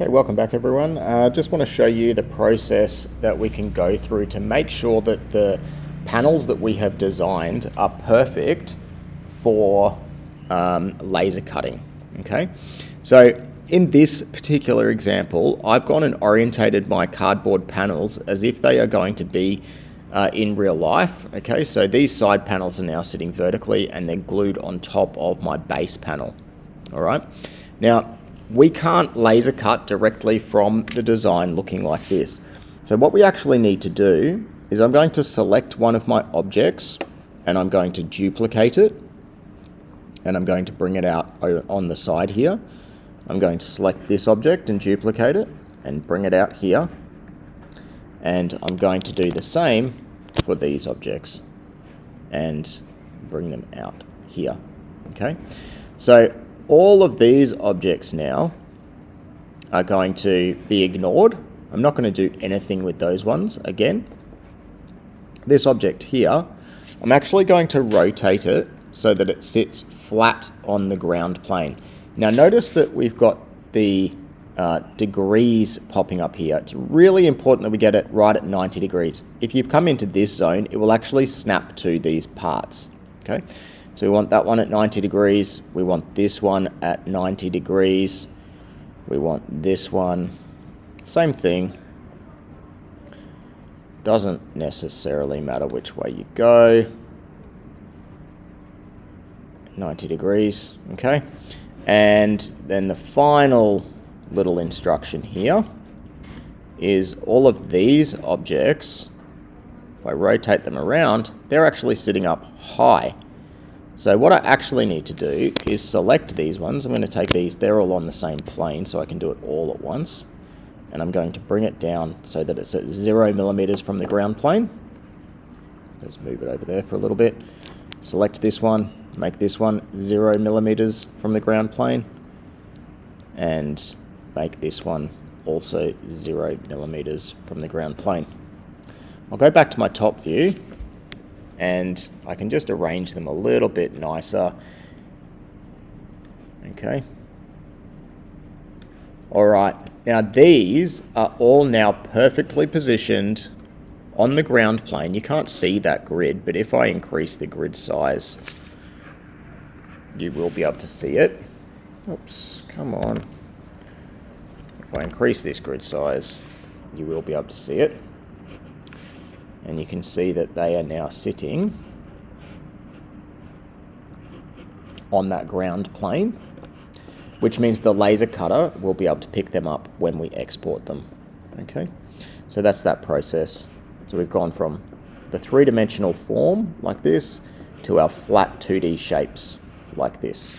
Okay, welcome back everyone. Just want to show you the process that we can go through to make sure that the panels that we have designed are perfect for laser cutting. Okay, so in this particular example, I've gone and orientated my cardboard panels as if they are going to be in real life. Okay, so these side panels are now sitting vertically and they're glued on top of my base panel. All right, now we can't laser cut directly from the design looking like this. So what we actually need to do is I'm going to select one of my objects and I'm going to duplicate it and I'm going to bring it out on the side here. I'm going to select this object and duplicate it and bring it out here. And I'm going to do the same for these objects and bring them out here. Okay, so all of these objects now are going to be ignored. I'm not going to do anything with those ones again. This object here, I'm actually going to rotate it so that it sits flat on the ground plane. Now notice that we've got the degrees popping up here. It's really important that we get it right at 90 degrees. If you come into this zone, it will actually snap to these parts. Okay. So we want that one at 90 degrees. We want this one at 90 degrees. We want this one. Same thing. Doesn't necessarily matter which way you go. 90 degrees, okay? And then the final little instruction here is all of these objects, if I rotate them around, they're actually sitting up high. So what I actually need to do is select these ones. I'm going to take these, they're all on the same plane, so I can do it all at once. And I'm going to bring it down so that it's at 0 millimeters from the ground plane. Let's move it over there for a little bit. Select this one, make this one 0 millimeters from the ground plane. And make this one also 0 millimeters from the ground plane. I'll go back to my top view. And I can just arrange them a little bit nicer. Okay. All right. Now these are all now perfectly positioned on the ground plane. You can't see that grid, but if I increase the grid size, you will be able to see it. Oops, come on. If I increase this grid size, you will be able to see it. And you can see that they are now sitting on that ground plane, which means the laser cutter will be able to pick them up when we export them. Okay, so that's that process. So we've gone from the three-dimensional form like this to our flat 2D shapes like this.